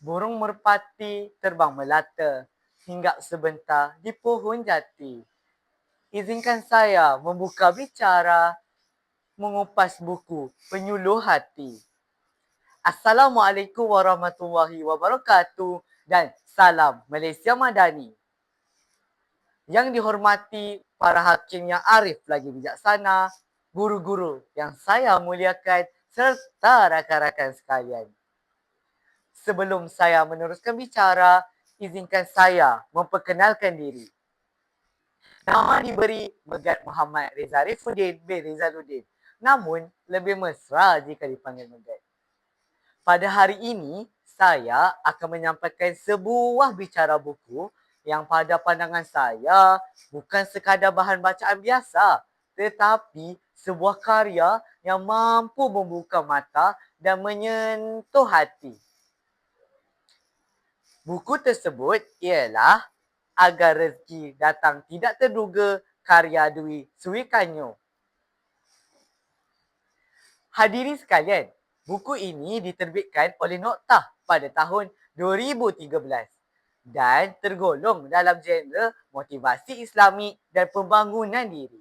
Burung merpati terbang melata, hinggap sebentar di pohon jati. Izinkan saya membuka bicara, mengupas buku penyuluh hati. Assalamualaikum warahmatullahi wabarakatuh dan salam Malaysia Madani. Yang dihormati para hakim yang arif lagi bijaksana, guru-guru yang saya muliakan serta rakan-rakan sekalian. Sebelum saya meneruskan bicara, izinkan saya memperkenalkan diri. Nama diberi Megat Muhammad Reza Rifuddin bin Rizaluddin. Namun, lebih mesra jika dipanggil Megat. Pada hari ini, saya akan menyampaikan sebuah bicara buku yang pada pandangan saya bukan sekadar bahan bacaan biasa, tetapi sebuah karya yang mampu membuka mata dan menyentuh hati. Buku tersebut ialah Agar Rezeki Datang Tidak Terduga karya Dwi Suwikanyo. Hadirin sekalian, buku ini diterbitkan oleh Noktah pada tahun 2013 dan tergolong dalam genre motivasi Islami dan pembangunan diri.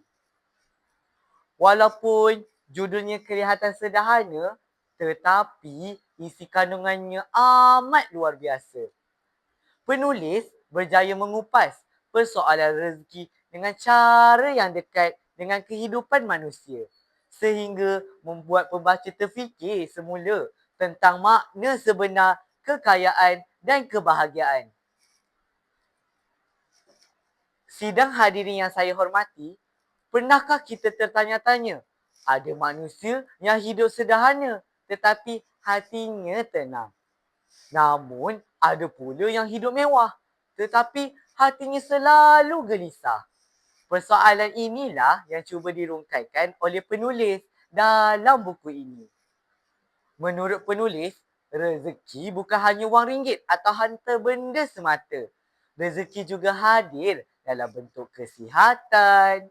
Walaupun judulnya kelihatan sederhana, tetapi isi kandungannya amat luar biasa. Penulis berjaya mengupas persoalan rezeki dengan cara yang dekat dengan kehidupan manusia sehingga membuat pembaca terfikir semula tentang makna sebenar kekayaan dan kebahagiaan. Sidang hadirin yang saya hormati, pernahkah kita tertanya-tanya, ada manusia yang hidup sederhana tetapi hatinya tenang? Namun, ada pula yang hidup mewah tetapi hatinya selalu gelisah. Persoalan inilah yang cuba dirungkaikan oleh penulis dalam buku ini. Menurut penulis, rezeki bukan hanya wang ringgit atau harta benda semata. Rezeki juga hadir dalam bentuk kesihatan,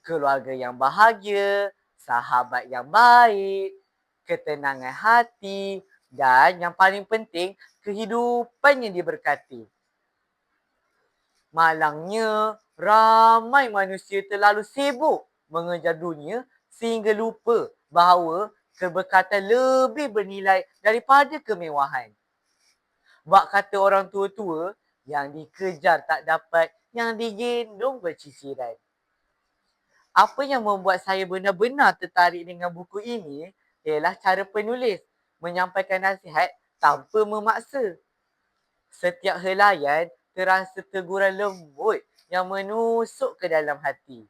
keluarga yang bahagia, sahabat yang baik, ketenangan hati dan yang paling penting, kehidupan yang diberkati. Malangnya, ramai manusia terlalu sibuk mengejar dunia sehingga lupa bahawa keberkatan lebih bernilai daripada kemewahan. Bak kata orang tua-tua, yang dikejar tak dapat, yang digendong berciciran. Apa yang membuat saya benar-benar tertarik dengan buku ini ialah cara penulis menyampaikan nasihat tanpa memaksa. Setiap helaian terasa teguran lembut yang menusuk ke dalam hati.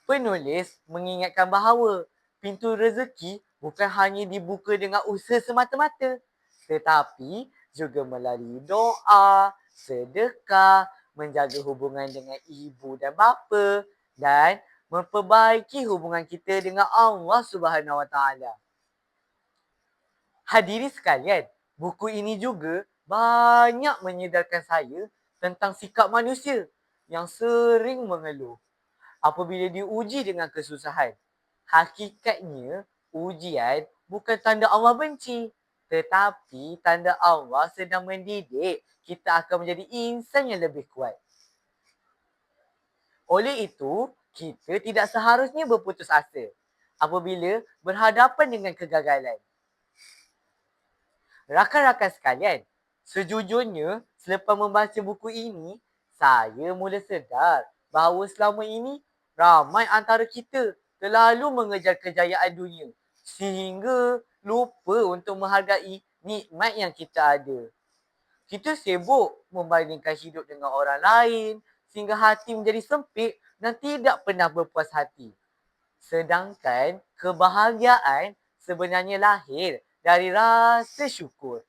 Penulis mengingatkan bahawa pintu rezeki bukan hanya dibuka dengan usaha semata-mata, tetapi juga melalui doa, sedekah, menjaga hubungan dengan ibu dan bapa dan memperbaiki hubungan kita dengan Allah Subhanahu Wa Taala. Hadirin sekalian, buku ini juga banyak menyedarkan saya tentang sikap manusia yang sering mengeluh apabila diuji dengan kesusahan. Hakikatnya, ujian bukan tanda Allah benci, tetapi tanda Allah sedang mendidik kita akan menjadi insan yang lebih kuat. Oleh itu, kita tidak seharusnya berputus asa apabila berhadapan dengan kegagalan. Rakan-rakan sekalian, sejujurnya selepas membaca buku ini, saya mula sedar bahawa selama ini ramai antara kita terlalu mengejar kejayaan dunia sehingga lupa untuk menghargai nikmat yang kita ada. Kita sibuk membandingkan hidup dengan orang lain sehingga hati menjadi sempit dan tidak pernah berpuas hati. Sedangkan kebahagiaan sebenarnya lahir dari rasa syukur.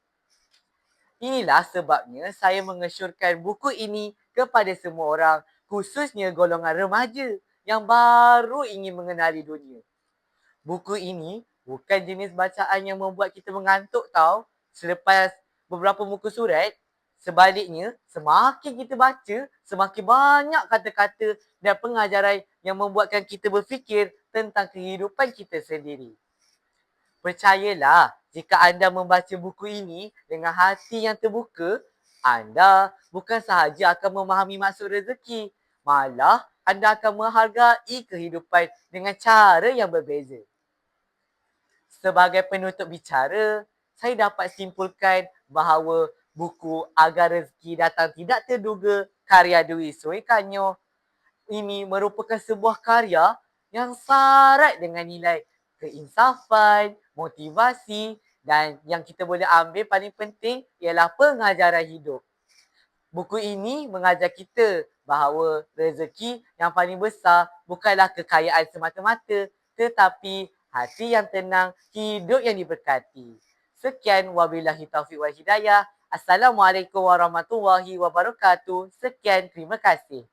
Inilah sebabnya saya mengesyorkan buku ini kepada semua orang, khususnya golongan remaja yang baru ingin mengenali dunia. Buku ini bukan jenis bacaan yang membuat kita mengantuk tau selepas beberapa muka surat. Sebaliknya, semakin kita baca, semakin banyak kata-kata dan pengajaran yang membuatkan kita berfikir tentang kehidupan kita sendiri. Percayalah, Jika anda membaca buku ini dengan hati yang terbuka, anda bukan sahaja akan memahami maksud rezeki, malah anda akan menghargai kehidupan dengan cara yang berbeza. Sebagai penutup bicara, saya dapat simpulkan bahawa buku Agar Rezeki Datang Tidak Terduga karya Dwi Soekarno ini merupakan sebuah karya yang syarat dengan nilai keinsafan, motivasi dan yang kita boleh ambil paling penting ialah pengajaran hidup. Buku ini mengajar kita bahawa rezeki yang paling besar bukanlah kekayaan semata-mata, tetapi hati yang tenang, hidup yang diberkati. Sekian, wabillahi taufiq wal hidayah. Assalamualaikum warahmatullahi wabarakatuh. Sekian, terima kasih.